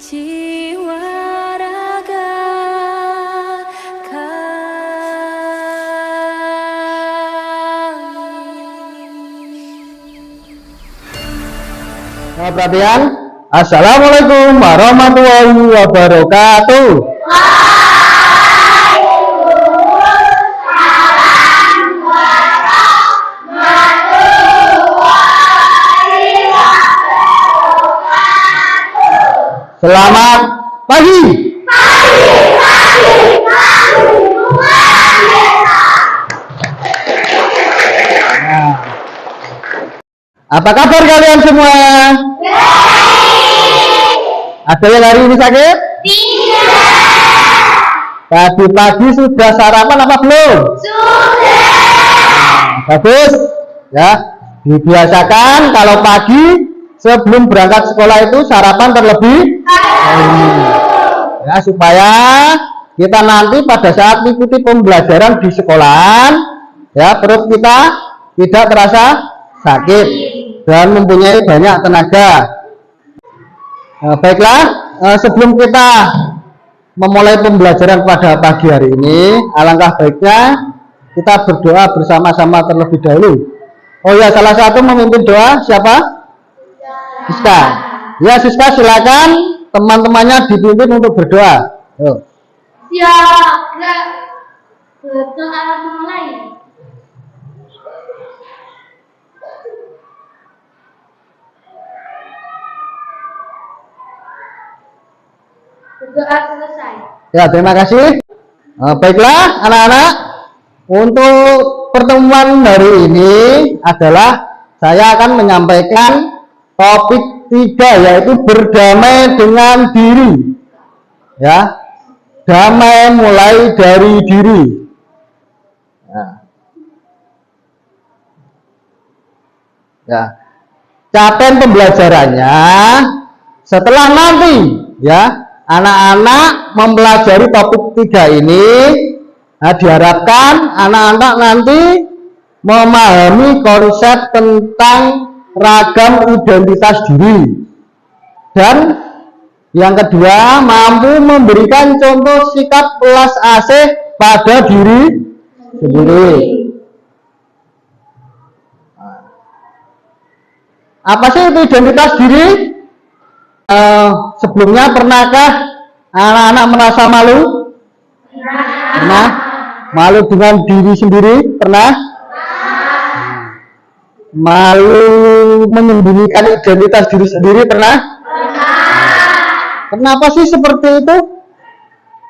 jiwa raga kami. Perhatian. Assalamualaikum warahmatullahi wabarakatuh. Selamat pagi. Apa kabar kalian semua? Ada yang hari ini sakit? Tidak. Tadi pagi sudah sarapan apa belum? Sudah. Bagus. Ya, dibiasakan kalau pagi sebelum berangkat sekolah itu sarapan terlebih dahulu. Ya, supaya kita nanti pada saat mengikuti pembelajaran di sekolahan, ya, perut kita tidak terasa sakit dan mempunyai banyak tenaga. Baiklah, sebelum kita memulai pembelajaran pada pagi hari ini, alangkah baiknya kita berdoa bersama-sama terlebih dahulu. Oh ya, salah satu memimpin doa siapa? Siska. Ya, Siska, silakan teman-temannya dipimpin untuk berdoa. Siap. Berdoa mulai. Berdoa selesai. Ya, terima kasih. Baiklah, anak-anak, untuk pertemuan hari ini adalah saya akan menyampaikan topik 3, yaitu berdamai dengan diri. Ya, damai mulai dari diri. Ya, capaian pembelajarannya setelah nanti, ya, anak-anak mempelajari topik 3 ini, diharapkan anak-anak nanti memahami konsep tentang ragam identitas diri, dan yang kedua mampu memberikan contoh sikap welas asih pada diri sendiri. Apa sih itu identitas diri? Sebelumnya pernahkah anak-anak merasa malu? Pernah? Malu dengan diri sendiri? Pernah? Malu menyembunyikan identitas diri sendiri? Pernah? Kenapa sih seperti itu?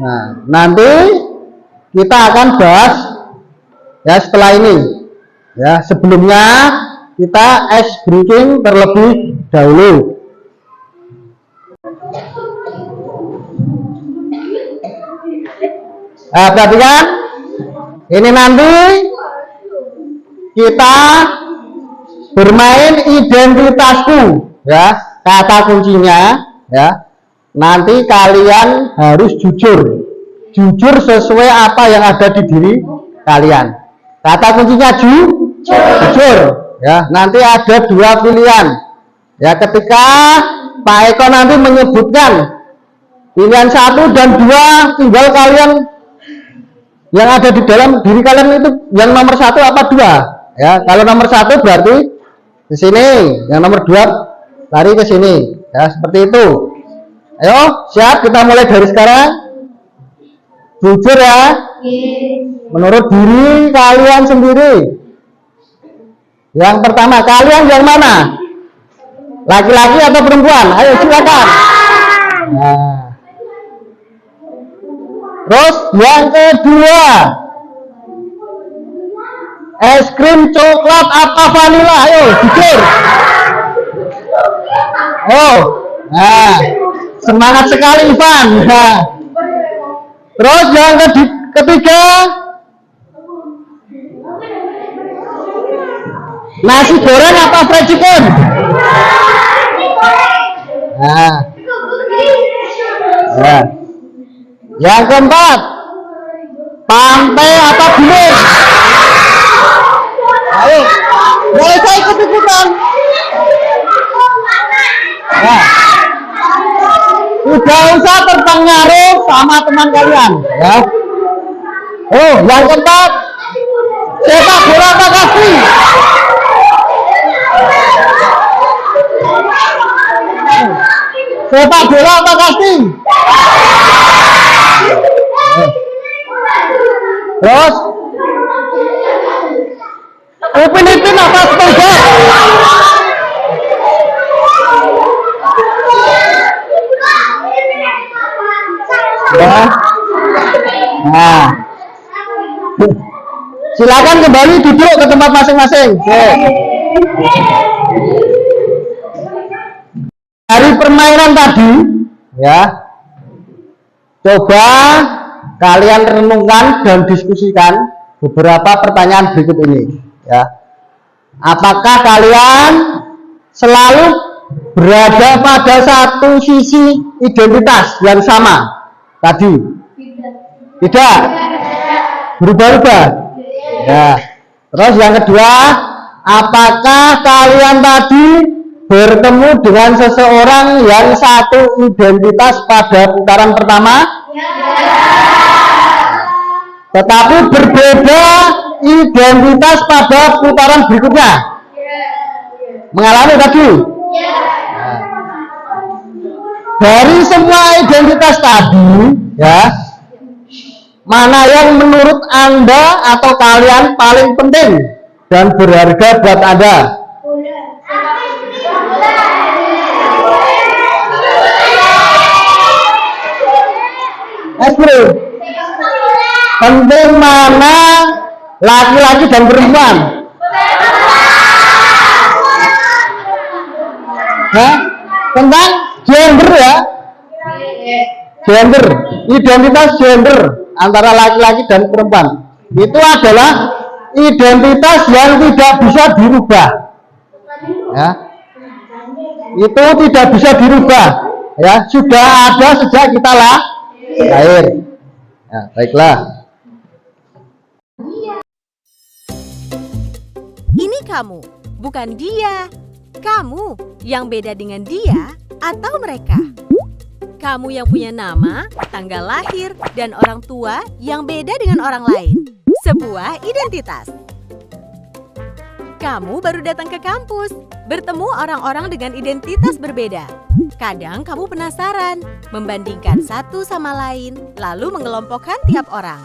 Nah, nanti kita akan bahas ya setelah ini. Ya, sebelumnya kita ice breaking terlebih dahulu. Perhatikan, ini nanti kita bermain identitasku, ya, kata kuncinya, ya. Nanti kalian harus jujur sesuai apa yang ada di diri kalian. Kata kuncinya jujur, ya. Nanti ada 2 pilihan, ya. Ketika Pak Eko nanti menyebutkan pilihan 1 dan 2, tinggal kalian yang ada di dalam diri kalian itu yang nomor 1 apa 2, ya. Kalau nomor 1 berarti ke sini, yang nomor 2 lari ke sini, ya, seperti itu. Ayo, siap, kita mulai dari sekarang. Jujur ya, menurut diri kalian sendiri. Yang pertama, kalian yang mana? Laki-laki atau perempuan? Ayo silakan. Nah. Terus yang kedua, es krim coklat apa vanila? Ayo jujur. Oh, nah, semangat sekali Ivan. Nah. Terus yang ketiga, nasi goreng apa fried chicken? Nah. Nah. Yang keempat, pantai apa gunung? Ayo, mulai saya ikut-ikutan. Nah, Tidak usah terpengaruh sama teman kalian, ya. Oh, yang keempat, sepak bola apa kasih? Sepak bola apa kasih? Terus, Upin apa sepeda? Ya. Nah, silakan kembali duduk ke tempat masing-masing. Dari permainan tadi, ya, coba kalian renungkan dan diskusikan beberapa pertanyaan berikut ini, ya. Apakah kalian selalu berada pada satu sisi identitas yang sama tadi? Tidak. Berubah-ubah. Ya. Terus yang kedua, apakah kalian tadi bertemu dengan seseorang yang satu identitas pada putaran pertama? Tetapi berbeda identitas pada putaran berikutnya? Mengalami tadi? Dari semua identitas tadi, ya, mana yang menurut Anda atau kalian paling penting dan berharga buat Anda? Bro, penting mana laki-laki dan perempuan? Hah? Tentang gender, ya, gender, identitas gender antara laki-laki dan perempuan itu adalah identitas yang tidak bisa dirubah, ya, itu tidak bisa dirubah, ya, sudah ada sejak kita lahir. Ya, baiklah. Ini kamu, bukan dia. Kamu yang beda dengan dia atau mereka. Kamu yang punya nama, tanggal lahir, dan orang tua yang beda dengan orang lain. Sebuah identitas. Kamu baru datang ke kampus, bertemu orang-orang dengan identitas berbeda. Kadang kamu penasaran, membandingkan satu sama lain, lalu mengelompokkan tiap orang.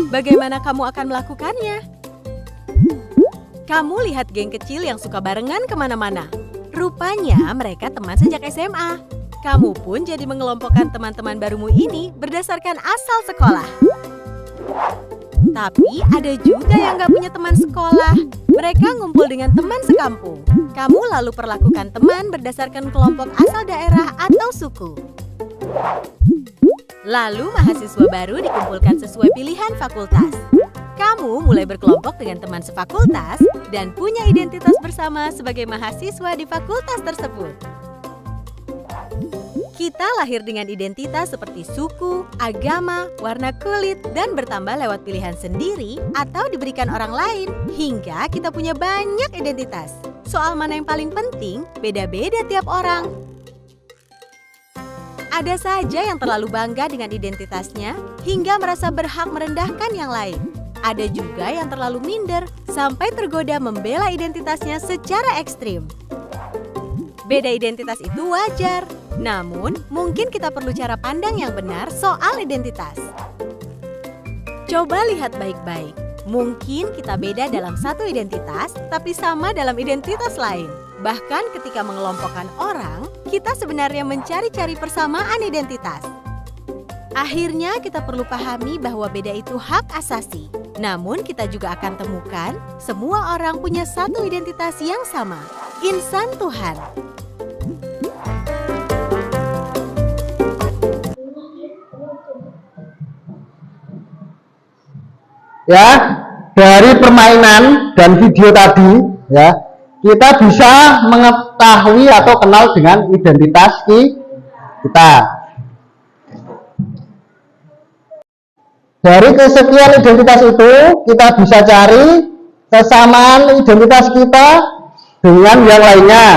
Bagaimana kamu akan melakukannya? Kamu lihat geng kecil yang suka barengan kemana-mana. Rupanya mereka teman sejak SMA. Kamu pun jadi mengelompokkan teman-teman barumu ini berdasarkan asal sekolah. Tapi ada juga yang gak punya teman sekolah. Mereka ngumpul dengan teman sekampung. Kamu lalu perlakukan teman berdasarkan kelompok asal daerah atau suku. Lalu mahasiswa baru dikumpulkan sesuai pilihan fakultas. Kamu mulai berkelompok dengan teman sefakultas dan punya identitas bersama sebagai mahasiswa di fakultas tersebut. Kita lahir dengan identitas seperti suku, agama, warna kulit, dan bertambah lewat pilihan sendiri atau diberikan orang lain, hingga kita punya banyak identitas. Soal mana yang paling penting, beda-beda tiap orang. Ada saja yang terlalu bangga dengan identitasnya, hingga merasa berhak merendahkan yang lain. Ada juga yang terlalu minder, sampai tergoda membela identitasnya secara ekstrim. Beda identitas itu wajar, namun mungkin kita perlu cara pandang yang benar soal identitas. Coba lihat baik-baik, mungkin kita beda dalam satu identitas, tapi sama dalam identitas lain. Bahkan ketika mengelompokkan orang, kita sebenarnya mencari-cari persamaan identitas. Akhirnya kita perlu pahami bahwa beda itu hak asasi. Namun kita juga akan temukan semua orang punya satu identitas yang sama, insan Tuhan. Ya, dari permainan dan video tadi, ya, kita bisa mengetahui atau kenal dengan identitas kita. Dari kesekian identitas itu, kita bisa cari kesamaan identitas kita dengan yang lainnya.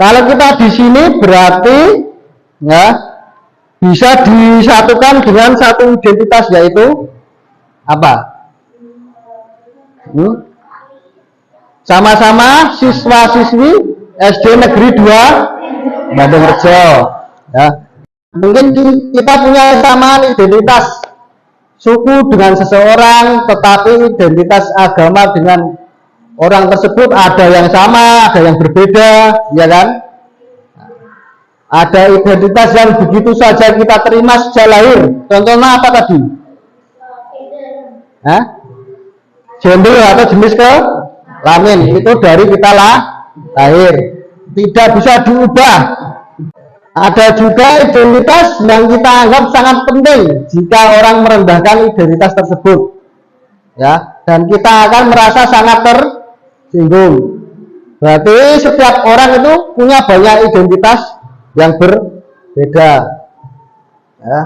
Kalau kita di sini berarti ya bisa disatukan dengan satu identitas, yaitu apa? Sama-sama siswa-siswi SD Negeri 2 Bandung Rejo. Ya. Mungkin kita punya kesamaan identitas suku dengan seseorang, tetapi identitas agama dengan orang tersebut ada yang sama, ada yang berbeda, ya kan? Ada identitas yang begitu saja kita terima sejak lahir. Contohnya apa tadi? Gender atau jenis kelamin itu dari kita lahir, tidak bisa diubah. Ada juga identitas yang kita anggap sangat penting jika orang merendahkan identitas tersebut, ya, dan kita akan merasa sangat tersinggung. Berarti setiap orang itu punya banyak identitas yang berbeda, ya.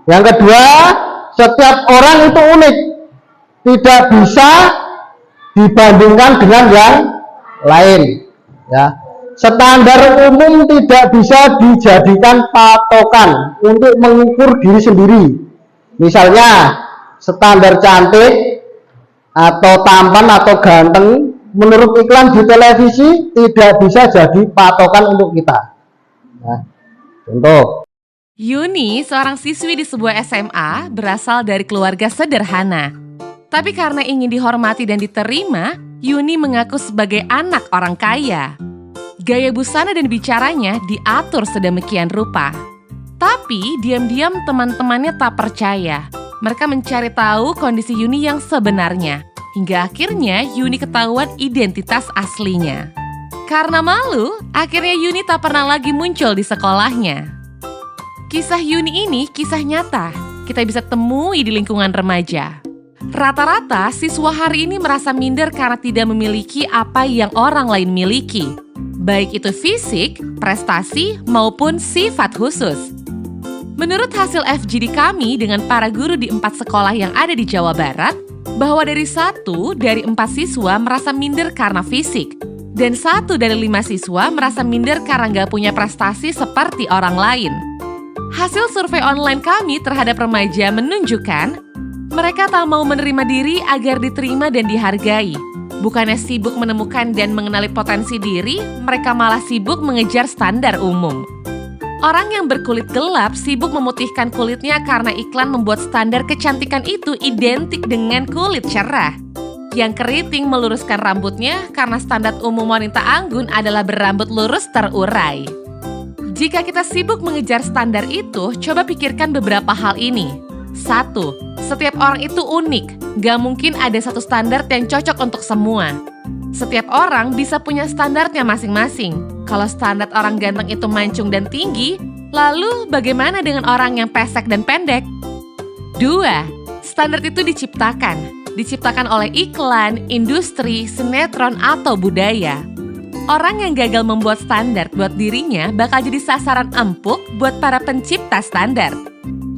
Yang kedua, setiap orang itu unik, tidak bisa dibandingkan dengan yang lain, ya. Standar umum tidak bisa dijadikan patokan untuk mengukur diri sendiri. Misalnya standar cantik atau tampan atau ganteng menurut iklan di televisi tidak bisa jadi patokan untuk kita. Nah, contoh. Yuni, seorang siswi di sebuah SMA, berasal dari keluarga sederhana. Tapi karena ingin dihormati dan diterima, Yuni mengaku sebagai anak orang kaya. Gaya busana dan bicaranya diatur sedemikian rupa. Tapi diam-diam teman-temannya tak percaya. Mereka mencari tahu kondisi Yuni yang sebenarnya. Hingga akhirnya Yuni ketahuan identitas aslinya. Karena malu, akhirnya Yuni tak pernah lagi muncul di sekolahnya. Kisah Yuni ini kisah nyata. Kita bisa temui di lingkungan remaja. Rata-rata siswa hari ini merasa minder karena tidak memiliki apa yang orang lain miliki. Baik itu fisik, prestasi, maupun sifat khusus. Menurut hasil FGD kami dengan para guru di 4 sekolah yang ada di Jawa Barat, bahwa dari 1 dari 4 siswa merasa minder karena fisik, dan 1 dari 5 siswa merasa minder karena nggak punya prestasi seperti orang lain. Hasil survei online kami terhadap remaja menunjukkan mereka tak mau menerima diri agar diterima dan dihargai. Bukannya sibuk menemukan dan mengenali potensi diri, mereka malah sibuk mengejar standar umum. Orang yang berkulit gelap sibuk memutihkan kulitnya karena iklan membuat standar kecantikan itu identik dengan kulit cerah. Yang keriting meluruskan rambutnya karena standar umum wanita anggun adalah berambut lurus terurai. Jika kita sibuk mengejar standar itu, coba pikirkan beberapa hal ini. 1. Setiap orang itu unik, gak mungkin ada satu standar yang cocok untuk semua. Setiap orang bisa punya standarnya masing-masing. Kalau standar orang ganteng itu mancung dan tinggi, lalu bagaimana dengan orang yang pesek dan pendek? 2. Standar itu diciptakan oleh iklan, industri, sinetron, atau budaya. Orang yang gagal membuat standar buat dirinya bakal jadi sasaran empuk buat para pencipta standar.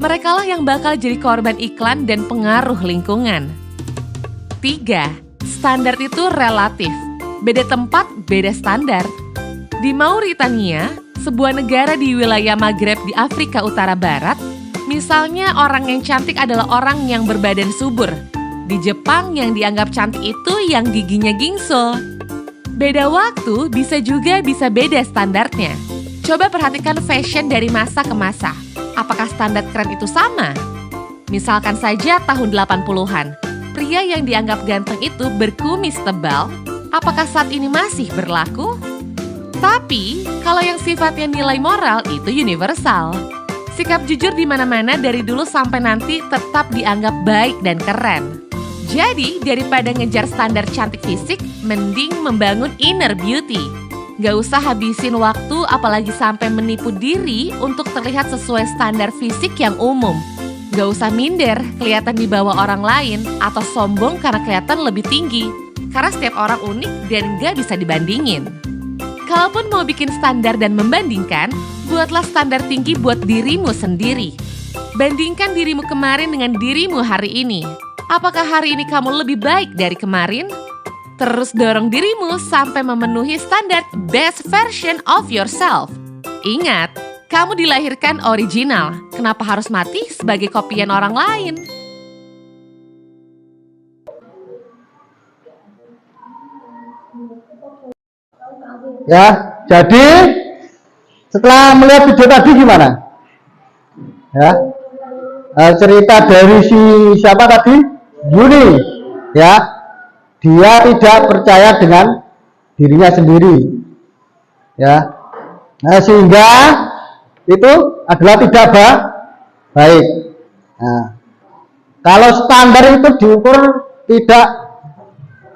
Merekalah yang bakal jadi korban iklan dan pengaruh lingkungan. 3. Standar itu relatif. Beda tempat, beda standar. Di Mauritania, sebuah negara di wilayah Maghreb di Afrika Utara Barat, misalnya orang yang cantik adalah orang yang berbadan subur. Di Jepang, yang dianggap cantik itu yang giginya gingsul. Beda waktu bisa beda standarnya. Coba perhatikan fashion dari masa ke masa. Apakah standar keren itu sama? Misalkan saja tahun 80-an, pria yang dianggap ganteng itu berkumis tebal, apakah saat ini masih berlaku? Tapi, kalau yang sifatnya nilai moral itu universal. Sikap jujur di mana-mana dari dulu sampai nanti tetap dianggap baik dan keren. Jadi, daripada ngejar standar cantik fisik, mending membangun inner beauty. Gak usah habisin waktu apalagi sampai menipu diri untuk terlihat sesuai standar fisik yang umum. Gak usah minder, kelihatan di bawah orang lain, atau sombong karena kelihatan lebih tinggi. Karena setiap orang unik dan gak bisa dibandingin. Kalaupun mau bikin standar dan membandingkan, buatlah standar tinggi buat dirimu sendiri. Bandingkan dirimu kemarin dengan dirimu hari ini. Apakah hari ini kamu lebih baik dari kemarin? Terus dorong dirimu sampai memenuhi standar best version of yourself. Ingat, kamu dilahirkan original. Kenapa harus mati sebagai kopian orang lain? Ya, jadi setelah melihat video tadi gimana? Ya, cerita dari siapa tadi? Yuni. Ya, dia tidak percaya dengan dirinya sendiri, ya, sehingga itu adalah tidak baik. Nah, kalau standar itu diukur tidak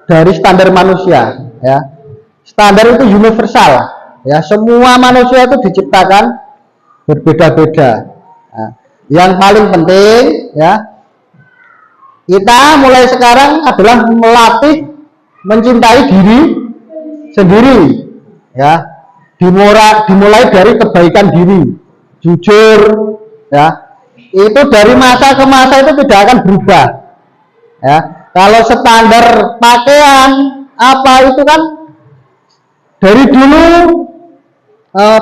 dari standar manusia, ya, standar itu universal, ya, semua manusia itu diciptakan berbeda-beda. Nah, yang paling penting, ya, kita mulai sekarang adalah melatih mencintai diri sendiri, ya, dimulai dari kebaikan diri, jujur, ya, itu dari masa ke masa itu tidak akan berubah, ya. Kalau standar pakaian apa itu kan dari dulu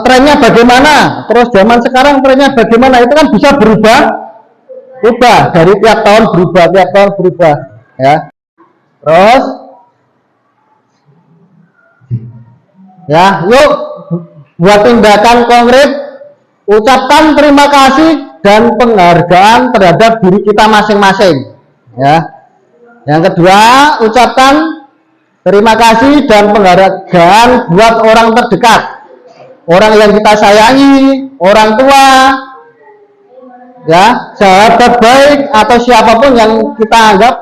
trennya bagaimana, terus zaman sekarang trennya bagaimana, itu kan bisa berubah dari tiap tahun berubah, ya. Terus ya, yuk buat tindakan konkret, ucapkan terima kasih dan penghargaan terhadap diri kita masing-masing, ya. Yang kedua, ucapkan terima kasih dan penghargaan buat orang terdekat, orang yang kita sayangi, orang tua, ya, sahabat baik atau siapapun yang kita anggap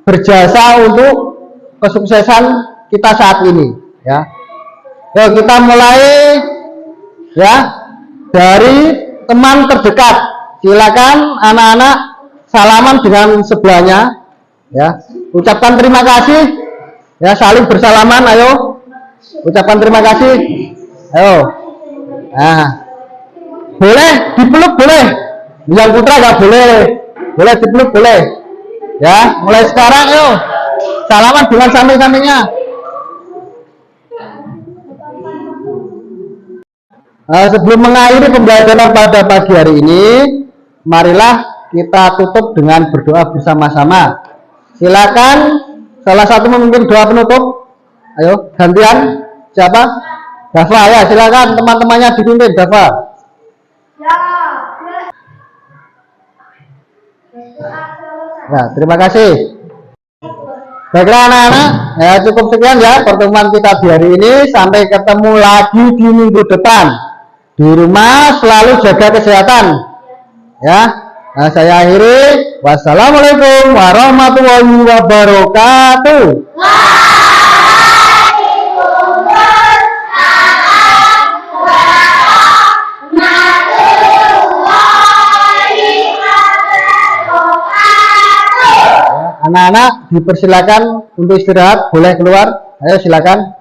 berjasa untuk kesuksesan kita saat ini, ya. Yuk kita mulai, ya, dari teman terdekat. Silakan anak-anak salaman dengan sebelahnya, ya. Ucapkan terima kasih, ya, saling bersalaman. Ayo ucapkan terima kasih, ayo. Nah, boleh dipeluk, boleh. Yang putra nggak boleh dipeluk, boleh, ya. Mulai sekarang ayo salaman dengan samping-sampingnya. Sebelum mengakhiri pembelajaran pada pagi hari ini, marilah kita tutup dengan berdoa bersama-sama. Silakan salah satu memimpin doa penutup. Ayo gantian, siapa? Dava, ya, silakan teman-temannya dipimpin. Dava. Ya, terima kasih. Baiklah anak-anak, ya, cukup sekian ya pertemuan kita di hari ini. Sampai ketemu lagi di minggu depan. Di rumah selalu jaga kesehatan, ya. Nah, saya akhiri. Wassalamualaikum warahmatullahi wabarakatuh. Anak-anak dipersilakan untuk istirahat, boleh keluar. Ayo silakan.